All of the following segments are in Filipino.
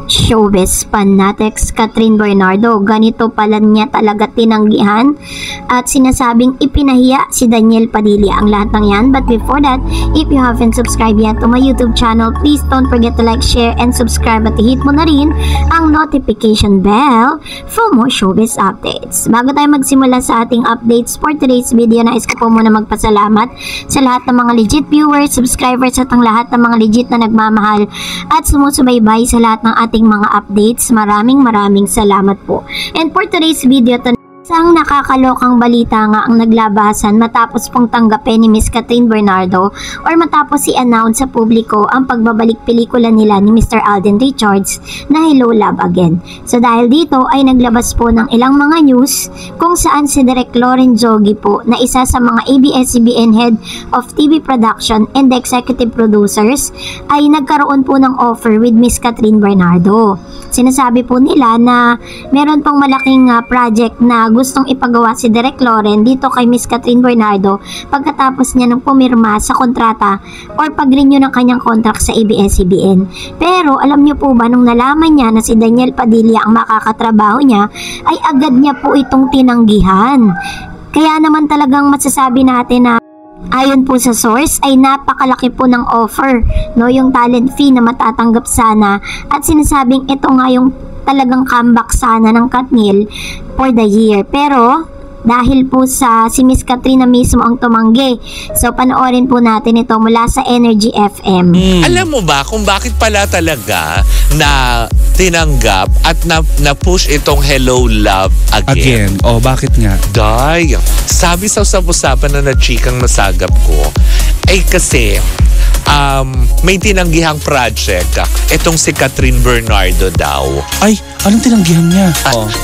Showbiz fanatics Catherine Bernardo, ganito pala niya talaga tinanggihan at sinasabing ipinahiya si Daniel Padilla. Ang lahat ng yan, but before that, if you haven't subscribed yet to my YouTube channel, please don't forget to like, share, and subscribe at hit mo na rin ang notification bell for more showbiz updates. Bago tayo magsimula sa ating updates for today's video, nais ko po muna magpasalamat sa lahat ng mga legit viewers, subscribers at ang lahat ng mga legit na nagmamahal at sumusubaybay sa lahat ng ating mga updates. Maraming salamat po. And for today's video, isang nakakalokang balita nga ang naglabasan matapos pong tanggapin ni Miss Catherine Bernardo or matapos i-announce sa publiko ang pagbabalik pelikula nila ni Mr. Alden Richards na Hello Love Again. So dahil dito ay naglabas po ng ilang mga news kung saan si Direk Loren Joggy po na isa sa mga ABS-CBN Head of TV Production and the Executive Producers ay nagkaroon po ng offer with Miss Catherine Bernardo. Sinasabi po nila na meron pong malaking project na gustong ipagawa si Direk Loren dito kay Miss Catherine Bernardo pagkatapos niya nang pumirma sa kontrata or pag-renew ng kanyang contract sa ABS-CBN. Pero alam niyo po ba, nung nalaman niya na si Daniel Padilla ang makakatrabaho niya, ay agad niya po itong tinanggihan. Kaya naman talagang masasabi natin na ayon po sa source ay napakalaki po ng offer, no, yung talent fee na matatanggap sana, at sinasabing ito nga yung talagang comeback sana ng Katniel for the year. Pero dahil po sa si Miss Katrina mismo ang tumanggi. So panoorin po natin ito mula sa Energy FM. Alam mo ba kung bakit pala talaga na tinanggap at na-push itong Hello Love Again? Oh, bakit nga? Day, sabi sa usap-usapan na chikang nasagap ko, ay kasi may tinanggihang project itong si Catherine Bernardo daw. Ay, anong tinanggihan niya?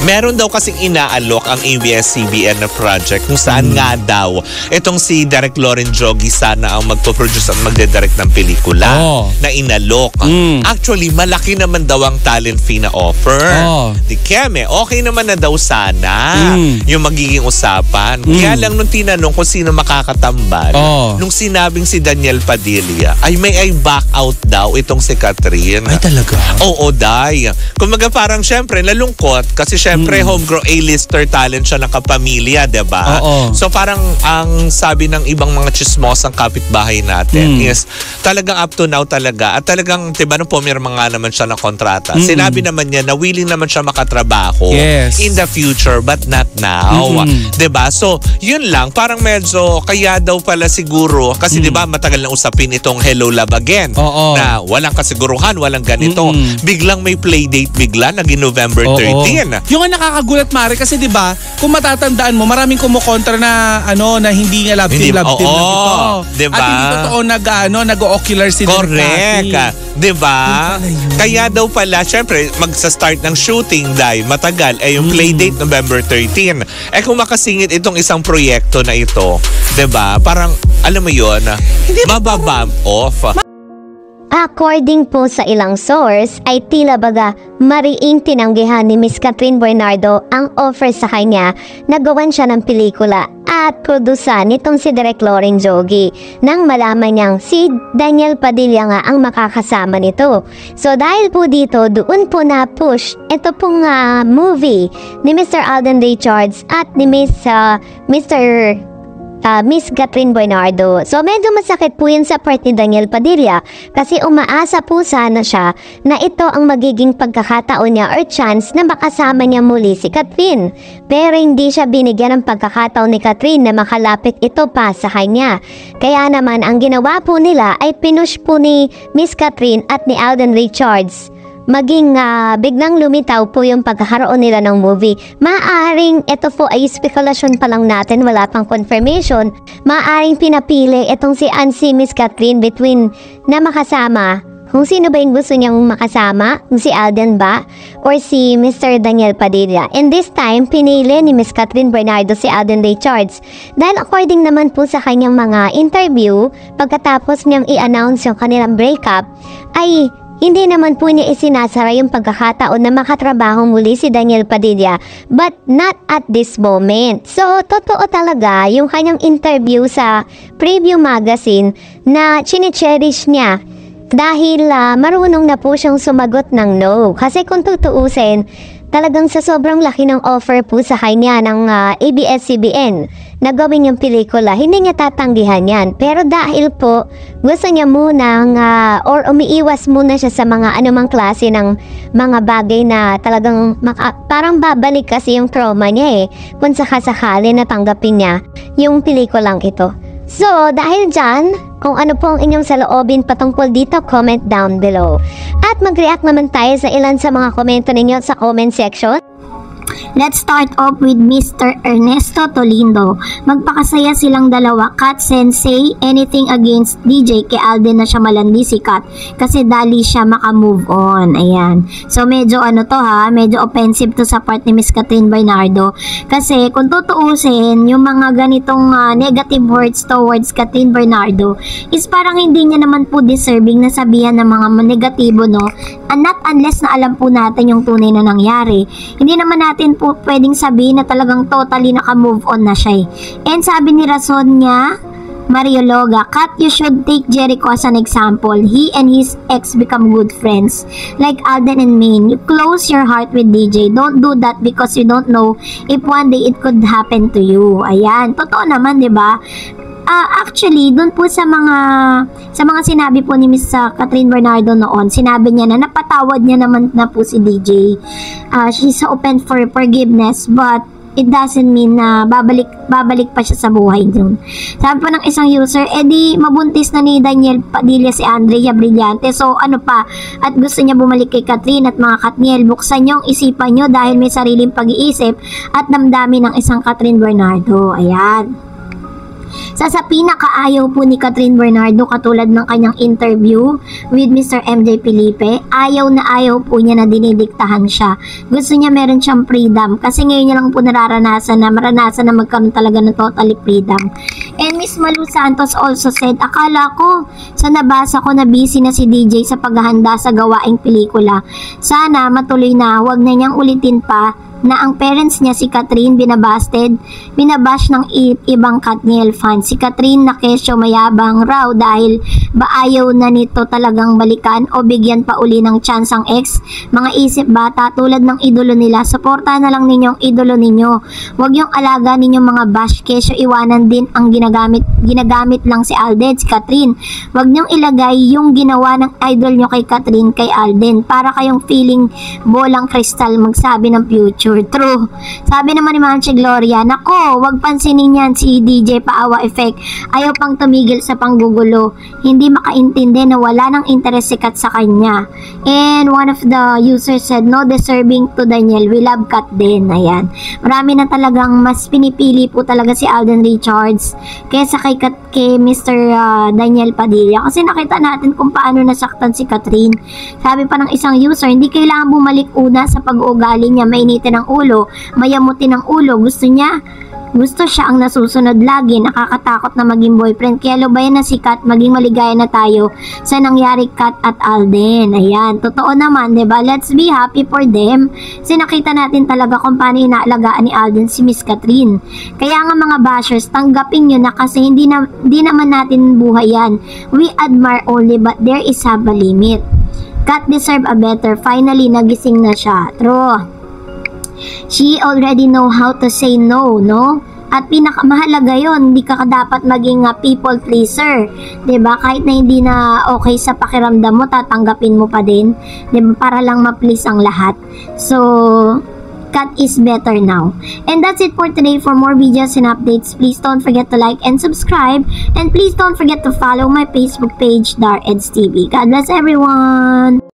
Meron daw kasing inaalok ang ABS-CBN na project kung saan nga daw itong si Direk Loren Joggy sana ang magpo-produce at magde-direct ng pelikula na inalok. Actually, malaki naman daw ang talent fee na offer. Di keme, okay naman na daw sana yung magiging usapan. Kaya lang nung tinanong kung sino makakatambal, nung sinabing si Daniel Padilla, ay may back out daw itong si Catherine. Ay talaga? Oo, day. Kumaga parang syempre nalungkot kasi syempre homegrown A-lister talent siya ng kapamilya, diba? So parang ang sabi ng ibang mga chismosang kapitbahay natin is talagang up to now talaga at talagang diba nung pumirma nga naman siya ng kontrata, sinabi naman niya na willing naman siya makatrabaho in the future but not now. Diba? So yun lang, parang medyo kaya daw pala siguro kasi diba matagal na usapin itong Hello Love Again na walang kasiguruhan, walang ganito. Biglang may playdate bigla naging November 13. Yung nakakagulat, Mare, kasi 'di ba, kung matatandaan mo, maraming kumukontra na na hindi nga love team ito. Diba? At hindi totoo nag-ocular si correct. 'Di ba? Kaya daw pala syempre magsa-start ng shooting dahil matagal yung playdate November 13. Kung makasingit itong isang proyekto na ito, 'di ba? Parang alam mo 'yon, mababump off. According po sa ilang source, ay tila baga mariing tinanggihan ni Miss Catherine Bernardo ang offer sa kanya na gawan siya ng pelikula at produsa nitong si Direk Loren Joggy nang malaman niyang si Daniel Padilla nga ang makakasama nito. So dahil po dito, doon po na-push ito pong movie ni Mr. Alden Richards at ni Miss Catherine Bernardo. So medyo masakit po yun sa part ni Daniel Padilla kasi umaasa po sana siya na ito ang magiging pagkakataon niya or chance na makasama niya muli si Catherine. Pero hindi siya binigyan ng pagkakataon ni Catherine na makalapit ito pa sa kanya. Kaya naman ang ginawa po nila ay pinush po ni Miss Catherine at ni Alden Richards maging biglang lumitaw po yung pagkakaroon nila ng movie. Maaring ito po ay spekulasyon pa lang natin, wala pang confirmation. Maaring pinapili itong si Miss Catherine between na makasama. Kung sino ba yung gusto niyang makasama, kung si Alden ba or si Mr. Daniel Padilla. And this time, pinili ni Miss Catherine Bernardo si Alden Richards. Dahil according naman po sa kanyang mga interview, pagkatapos niyang i-announce yung kanilang breakup, ay hindi naman po niya isinasara yung pagkakataon na makatrabaho muli si Daniel Padilla, but not at this moment. So, totoo talaga yung kanyang interview sa Preview Magazine na chine-cherish niya Dahil marunong na po siyang sumagot ng no. Kasi kung tutuusin, talagang sa sobrang laki ng offer po sa kanya ng ABS-CBN na gawin yung pelikula, hindi niya tatanggihan yan. Pero dahil po gusto niya munang or umiiwas muna siya sa mga anumang klase ng mga bagay na talagang parang babalik kasi yung trauma niya kung sakasakali na tanggapin niya yung pelikulang ito. So, dahil dyan, kung ano po ang inyong saloobin patungkol dito, comment down below. At mag-react naman tayo sa ilan sa mga komento ninyo sa comment section. Let's start off with Mr. Ernesto Tolindo. Magpakasaya silang dalawa. Kat Sensei, anything against DJ, kay Alden na siya malandi si Kat kasi dali siya makamove on. Ayan. So medyo medyo offensive to sa part ni Miss Catherine Bernardo. Kasi kung tutuusin, yung mga ganitong negative words towards Catherine Bernardo is parang hindi niya naman po deserving na sabihan ng mga negatibo, no? And not unless na alam po natin yung tunay na nangyari. Hindi naman natin po pwedeng sabihin na talagang totally naka-move on na siya. And sabi ni Rason niya, Mariologa, Kat, you should take Jericho as an example. He and his ex become good friends. Like Alden and Maine, you close your heart with DJ. Don't do that because you don't know if one day it could happen to you. Ayan, totoo naman, di ba? Actually, dun po sa mga sinabi po ni Miss Catherine Bernardo noon, sinabi niya na napatawad niya naman na po si DJ. She's open for forgiveness, but it doesn't mean na babalik pa siya sa buhay dun. Sabi po ng isang user, di mabuntis na ni Daniel Padilla si Andrea Brillante. So ano pa, at gusto niya bumalik kay Catherine at mga Katniel, buksan niyo ang isipan niyo dahil may sariling pag-iisip at damdamin ng isang Catherine Bernardo. Ayan. Sa pinakaayaw po ni Catherine Bernardo, katulad ng kanyang interview with Mr. MJ Felipe, ayaw po niya na dinidiktahan siya. Gusto niya meron siyang freedom kasi ngayon niya lang po maranasan na magkaroon talaga ng totally freedom. And Miss Malu Santos also said, akala ko sa nabasa ko na busy na si DJ sa paghahanda sa gawaing pelikula. Sana matuloy na, wag na niyang ulitin pa na ang parents niya si Catherine binabash ng ibang Katniel fans. Si Catherine na kesyo mayabang raw dahil ba ayaw na nito talagang balikan o bigyan pa uli ng chance ang ex. Mga isip bata tulad ng idolo nila, suportahan na lang ninyo ang idolo ninyo. Huwag yung alaga ninyo mga bash, kesyo iwanan din ang ginagamit lang si Alden, si Catherine. Huwag niyong ilagay yung ginawa ng idol nyo kay Catherine kay Alden para kayong feeling bolang kristal magsabi ng future. True. Sabi naman ni Manche Gloria, nako, wag pansinin yan si DJ Paawa Effect. Ayaw pang tumigil sa panggugulo. Hindi makaintindi na wala nang interest si Kat sa kanya. And one of the users said, no deserving to Daniel. We love Kat din. Ayan. Marami na talagang mas pinipili po talaga si Alden Richards kaysa kay Mr. Daniel Padilla. Kasi nakita natin kung paano nasaktan si Catherine. Sabi pa ng isang user, hindi kailangan bumalik una sa pag-uugali niya, mainitin ng ulo, mayamutin ng ulo. Gusto siya ang nasusunod lagi, nakakatakot na maging boyfriend. Kaya lubayan na si Kat, maging maligaya na tayo sa nangyari Kat at Alden. Ayan, totoo naman, diba? Let's be happy for them. Kasi nakita natin talaga kung paano inaalagaan ni Alden si Miss Catherine. Kaya nga mga bashers, tanggapin nyo na kasi hindi naman natin buhay yan. We admire only but there is a limit. Kat deserve a better. Finally, nagising na siya. True. She already know how to say no, no? At pinakamahalaga yon, hindi ka dapat maging people pleaser. 'Di ba? Kahit na hindi na okay sa pakiramdam mo, tatanggapin mo pa din, 'di ba? Para lang ma-please ang lahat. So, Kat is better now. And that's it for today. For more videos and updates, please don't forget to like and subscribe. And please don't forget to follow my Facebook page, Dar Eds TV. God bless everyone!